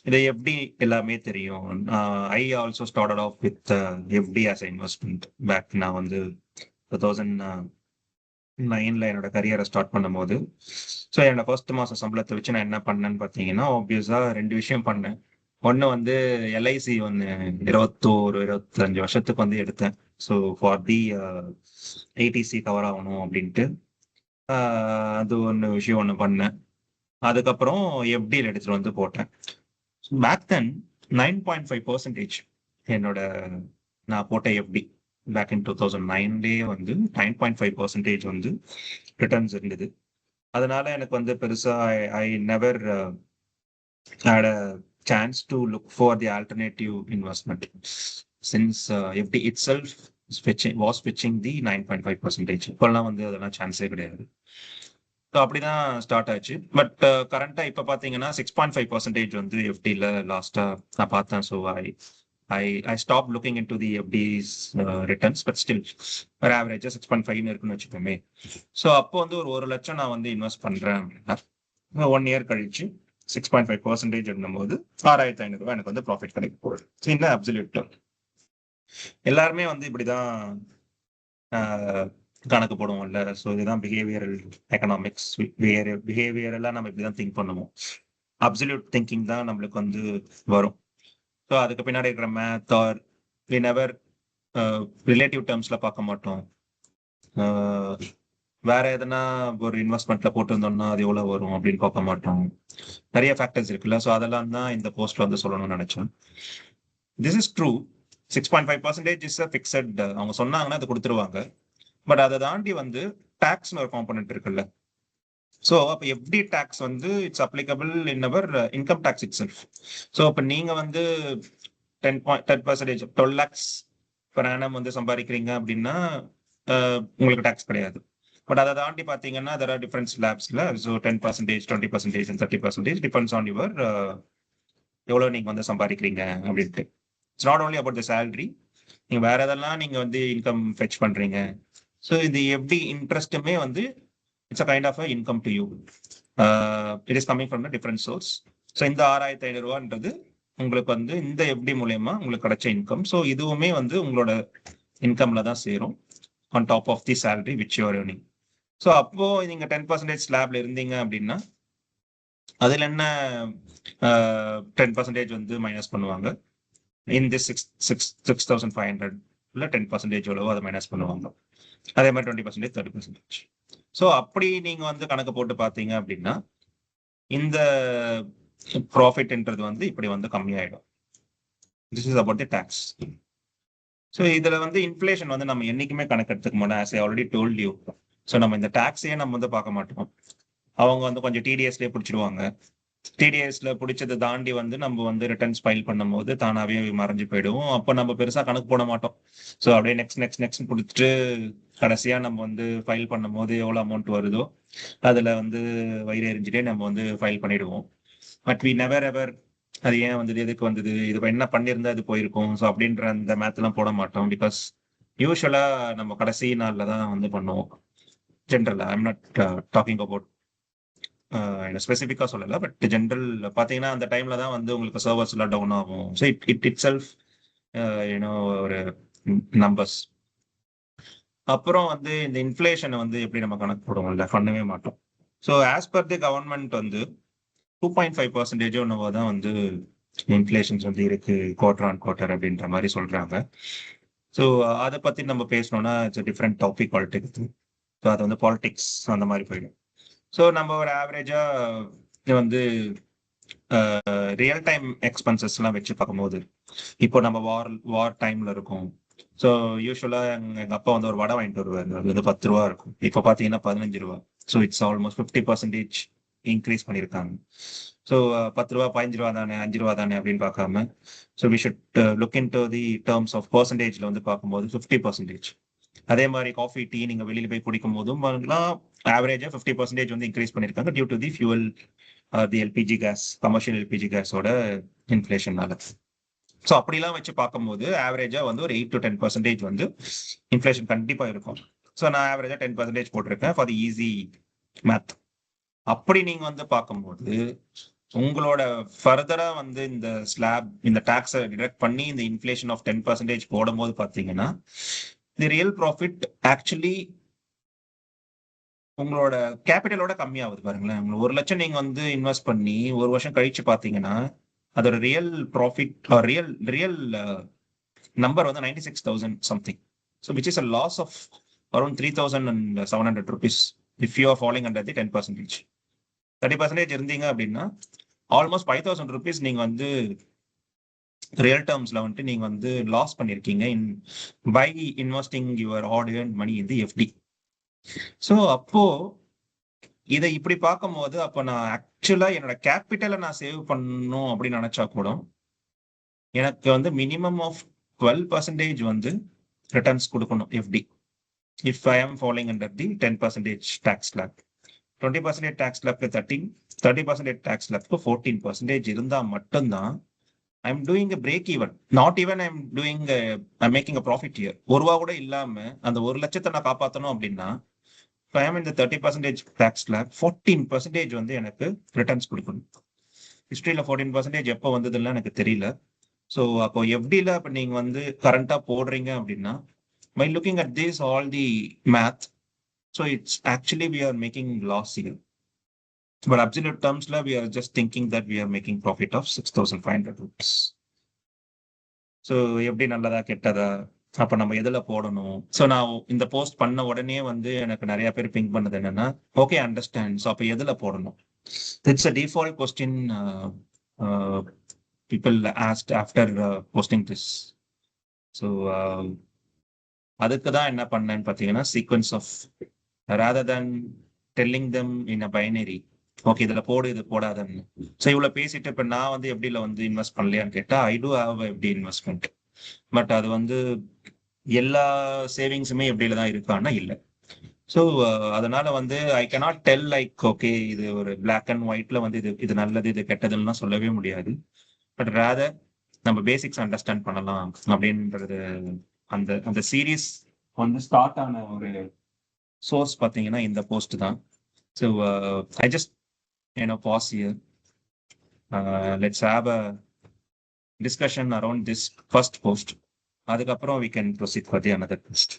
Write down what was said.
இது எஃப்டி எல்லாமே தெரியும். I also started off with FD as investment back. நான் வந்து 2009 என்னோட கரியரை ஸ்டார்ட் பண்ணும்போது, ஸோ என்னோட ஃபர்ஸ்ட் மாசம் சம்பளத்தை வச்சு நான் என்ன பண்ணேன்னு பார்த்தீங்கன்னா, ஆப்வியஸா 2 விஷயம் பண்ணேன். ஒண்ணு வந்து எல்ஐசி ஒண்ணு 21, 25 வருஷத்துக்கு வந்து எடுத்தேன். So for the ADC cover ஆகணும் அப்படின்ட்டு. அது ஒண்ணு விஷயம் ஒண்ணு பண்ணேன். அதுக்கப்புறம் எஃப்டியில் எடுத்துட்டு வந்து போட்டேன். பேக் தென் 9.5% என்னோட நான் போட்ட எஃப்டி பேக் இன் 2009லேயே வந்து 9.5% வந்து ரிட்டர்ன்ஸ் இருந்தது. அதனால எனக்கு வந்து பெருசா I never had a chance to look for the alternative investment since FD itself was fetching the 9.5%. இப்பெல்லாம் வந்து அதெல்லாம் சான்ஸே கிடையாது. ஸோ அப்படிதான் ஸ்டார்ட் ஆச்சு. பட் கரண்டா இப்ப பாத்தீங்கன்னா 6.5% வந்து எஃப்டில லாஸ்டா நான் பார்த்தேன். So I I I stop looking in to the எஃப்டிஸ் returns, but still ஒரு ஆவரேஜா 6.5 இருக்குன்னு வச்சுக்கோமே. ஸோ அப்போ வந்து ஒரு லட்சம் நான் வந்து இன்வெஸ்ட் பண்றேன் அப்படின்னா 1 இயர் கழிச்சு 6.5% இருந்தபோது 6,500 எனக்கு வந்து ப்ராஃபிட் கிடைக்கும் போகுது. இந்த அப்சல்யூட் எல்லாருமே வந்து இப்படிதான் கணக்கு போடுவோம்ல. ஸோ இதுதான் பிஹேவியரல் எக்கனாமிக்ஸ். பிஹேவியரெல்லாம் நம்ம இப்படிதான் திங்க் பண்ணுவோம். அப்சல்யூட் திங்கிங் தான் நம்மளுக்கு வந்து வரும். ஸோ அதுக்கு பின்னாடி இருக்கிற math are we never relative டேர்ம்ஸ்ல பார்க்க மாட்டோம். வேற எதனா ஒரு இன்வெஸ்ட்மெண்ட்ல போட்டிருந்தோம்னா அது எவ்வளவு வரும் அப்படின்னு பார்க்க மாட்டோம். நிறைய ஃபேக்டர்ஸ் இருக்குல்ல. ஸோ அதெல்லாம் தான் இந்த போஸ்ட்ல வந்து சொல்லணும்னு நினைச்சேன். This is true. 6.5% is fixed. அவங்க சொன்னாங்கன்னா அது கொடுத்துருவாங்க. பட் அதை தாண்டி வந்து டாக்ஸ்னு ஒரு காம்பனன்ட் இருக்குல்ல. ஸோ அப்போ எஃப்டி டாக்ஸ் வந்து it's applicable in our income tax itself. So இப்போ நீங்க வந்து 10% 12 lakhs per annum வந்து சம்பாதிக்கிறீங்க அப்படின்னா உங்களுக்கு டாக்ஸ் கிடையாது. பட் அதை தாண்டி பார்த்தீங்கன்னா தெர் ஆர் டிஃபரன்ஸ் ஸ்லாப்ஸ்ல. ஸோ 10%, 20%, 30% டிபெண்ட்ஸ் ஆன் யுவர் எவ்வளோ நீங்க வந்து சம்பாதிக்கிறீங்க அப்படின்ட்டு. It's not only about the salary. நீங்க வேற எதெல்லாம் நீங்க வந்து இன்கம் ஃபெச் பண்றீங்க. ஸோ இது எஃப்டி இன்ட்ரெஸ்ட்டுமே வந்து it's a kind of income to you. It is coming from the different source. So இந்த 6,500 ரூபான்றது உங்களுக்கு வந்து இந்த எஃப்டி மூலயமா உங்களுக்கு கிடைச்ச இன்கம். ஸோ இதுவுமே வந்து உங்களோட இன்கம்ல தான் சேரும் on top of the salary which you are earning. So அப்போ நீங்க 10% ஸ்லாப்ல இருந்தீங்க அப்படின்னா அதுல என்ன 10% வந்து மைனஸ் பண்ணுவாங்க. இந்த 6,500 10% எவ்வளவோ அதை மைனஸ் பண்ணுவாங்க. அதே மாதிரி 20%, 30%. ஸோ அப்படி நீங்க வந்து கணக்கு போட்டு பார்த்தீங்க அப்படின்னா இந்த ப்ராஃபிட்ன்றது வந்து இப்படி வந்து கம்மியாயிடும். This is about the tax. So இதுல வந்து இன்ஃபிளேஷன் வந்து நம்ம என்னைக்குமே கணக்கு எடுத்துக்க மாட்டோம். As I already told you. So நம்ம இந்த டாக்ஸையே நம்ம வந்து பார்க்க மாட்டோம். அவங்க வந்து கொஞ்சம் டிடிஎஸ்லேயே பிடிச்சிடுவாங்க. டிடிஎஸ்ல பிடிச்சதை தாண்டி வந்து நம்ம வந்து ரிட்டர்ன்ஸ் ஃபைல் பண்ணும்போது தானாவே மறைஞ்சு போயிடுவோம். அப்போ நம்ம பெருசா கணக்கு போட மாட்டோம். ஸோ அப்படியே நெக்ஸ்ட் கொடுத்துட்டு கடைசியா நம்ம வந்து ஃபைல் பண்ணும்போது எவ்வளவு அமௌண்ட் வருதோ அதுல வந்து வயிறு எரிஞ்சுட்டே நம்ம வந்து ஃபைல் பண்ணிடுவோம். பட் வி நெவர் எவர் அது ஏன் வந்தது, எதுக்கு வந்தது, இது என்ன பண்ணியிருந்தா அது போயிருக்கும். ஸோ அப்படின்ற அந்த மேத் எல்லாம் போட மாட்டோம். பிகாஸ் யூஸ்வலா நம்ம கடைசி நாள்ல தான் வந்து பண்ணுவோம். ஜென்ரலா ஐம் நாட் டாக்கிங் அபவுட் ஸ்பெசிஃபிக்கா சொல்லல. பட் ஜென்ரல் பாத்தீங்கன்னா அந்த டைம்ல தான் வந்து உங்களுக்கு சர்வர்ஸ் எல்லாம் டவுன் ஆகும். ஸோ இட் செல்ஃப் யூனோ ஒரு நம்பர்ஸ். அப்புறம் வந்து இந்த இன்ஃபிளேஷனை வந்து எப்படி நம்ம கணக்கு போடுவோம்ல, பண்ணவே மாட்டோம். So as per the government வந்து 2.5% ஒன்னுவா தான் வந்து இன்ஃபிளேஷன்ஸ் வந்து இருக்கு குவார்டர் ஆன் குவார்டர் அப்படின்ற மாதிரி சொல்றாங்க. ஸோ அதை பத்தி நம்ம பேசணும்னா it's different topic politics. So அது வந்து பாலிடிக்ஸ் அந்த மாதிரி போயிடும். ஸோ நம்ம ஒரு ஆவரேஜா வந்து ரியல் டைம் எக்ஸ்பென்சஸ் எல்லாம் வச்சு பார்க்கும்போது இப்போ நம்ம வார் டைம்ல இருக்கும். ஸோ யூஸ்வலா எங்க அப்பா வந்து ஒரு வடை வாங்கிட்டு வருவாரு. அது வந்து 10 ரூபா இருக்கும். இப்போ பாத்தீங்கன்னா 15 ரூபா. ஸோ இட்ஸ் ஆல்மோஸ்ட் 50% இன்க்ரீஸ் பண்ணியிருக்காங்க. ஸோ 10 ரூபா 15 ரூபா தானே, 5 ரூபா தானே அப்படின்னு பார்க்காம so we should look into the terms of பர்சன்டேஜ்ல வந்து பார்க்கும்போது 50%. அதே மாதிரி காஃபி டீ நீங்க வெளியில போய் குடிக்கும் போதும் ஆவரேஜா 50% வந்து இன்க்ரீஸ் பண்ணிருக்காங்க due to the fuel the LPG gas, commercial LPG கேஸோட இன்ஃபிளேஷனால. ஸோ அப்படிலாம் வச்சு பார்க்கும்போது ஆவரேஜா வந்து ஒரு 8 to 10% வந்து இன்ஃபிளேஷன் கண்டிப்பா இருக்கும். ஸோ நான் ஆவரேஜா 10% போட்டிருக்கேன் ஃபார் தி ஈஸி மேத். அப்படி நீங்க வந்து பார்க்கும்போது உங்களோட ஃபர்தரா வந்து இந்த ஸ்லாப் இந்த டாக்ஸை டிடக்ட் பண்ணி இந்த இன்ஃபிளேஷன் ஆஃப் 10% போடும்போது பாத்தீங்கன்னா தி ரியல் ப்ராஃபிட் ஆக்சுவலி உங்களோட கேபிட்டலோட கம்மியாகுது பாருங்களேன். உங்களுக்கு 1 லட்சம் நீங்க வந்து இன்வெஸ்ட் பண்ணி ஒரு வருஷம் கழிச்சு பாத்தீங்கன்னா அதோட real profit real real number வந்து 96,000 something. So which is a loss of around 3,700 rupees if you are following under the 10%. 30% இருந்தீங்க அப்படின்னா ஆல்மோஸ்ட் 5,000 rupees நீங்க வந்து ரியல் டேர்ம்ஸ்ல வந்துட்டு நீங்க வந்து லாஸ் பண்ணிருக்கீங்க in by investing your hard earn money in the FD. So அப்போ இதை இப்படி பார்க்கும்போது அப்போ நான் ஆக்சுவலா என்னோட கேபிட்டலை நான் சேவ் பண்ணணும் அப்படின்னு நினைச்சா கூட எனக்கு வந்து மினிமம் ஆஃப் 12% வந்து ரிட்டர்ன்ஸ் கொடுக்கணும் FD if I am following under the 10% tax slab. 20% tax ஸ்லாப்க்கு 30% டேக்ஸ் ஸ்லாப்க்கு 14% இருந்தா மட்டும்தான் I am doing a break even. Not even I am doing I making a profit here. ஒரு ரூபா கூட இல்லாம அந்த 1 லட்சத்தை நான் காப்பாற்றணும் அப்படின்னா ஐ ஆம் இந்த 30% டேக்ஸ் ஸ்லாப் 14% வந்து எனக்கு ரிட்டர்ன்ஸ் கொடுக்கணும். ஹிஸ்டரியில 14% எப்போ வந்ததுன்னு எனக்கு தெரியல. ஸோ அப்போ எஃப்டியில் இப்போ நீங்க வந்து கரண்டா போடுறீங்க அப்படின்னா by looking at this all the math, so it's actually we are making loss here, but absolute terms la we are just thinking that we are making profit of 6,500 rupees. So எப்படி நல்லதா கெட்டதா அப்ப நம்ம எதுல போடணும்? So நான் இந்த post பண்ண உடனே வந்து எனக்கு நிறைய பேர் பிங்க் பண்ணது என்னன்னா ஓகே அண்டர்ஸ்டாண்ட், ஸோ அப்ப எதுல போடணும்? It's a default question people asked after posting this. So அதுக்கு தான் என்ன பண்ணேன்னு பார்த்தீங்கன்னா sequence of rather than telling them in a binary, okay இதுல போடு இது போடாதன்னு. ஸோ இவ்வளவு பேசிட்டு இப்ப நான் வந்து எப்படில வந்து இன்வெஸ்ட் பண்ணலையான்னு கேட்டா ஐ டூ ஹாவ் எப்படி இன்வெஸ்ட்மெண்ட், பட் அது வந்து எல்லா சேவிங்ஸுமே எப்படில தான் இருக்கான்னா இல்லை. ஸோ அதனால வந்து I cannot tell like okay இது ஒரு பிளாக் அண்ட் ஒயிட்ல வந்து இது நல்லது இது கெட்டதுன்னா சொல்லவே முடியாது. பட் ரேதர் நம்ம பேசிக்ஸ் அண்டர்ஸ்டாண்ட் பண்ணலாம் அப்படின்றது அந்த அந்த சீரீஸ் வந்து ஸ்டார்ட் ஆன ஒரு சோர்ஸ் பார்த்தீங்கன்னா இந்த போஸ்ட் தான். So I just pause here. Let's have a discussion around this first post. அதுக்கப்புறம் we can proceed for the another post.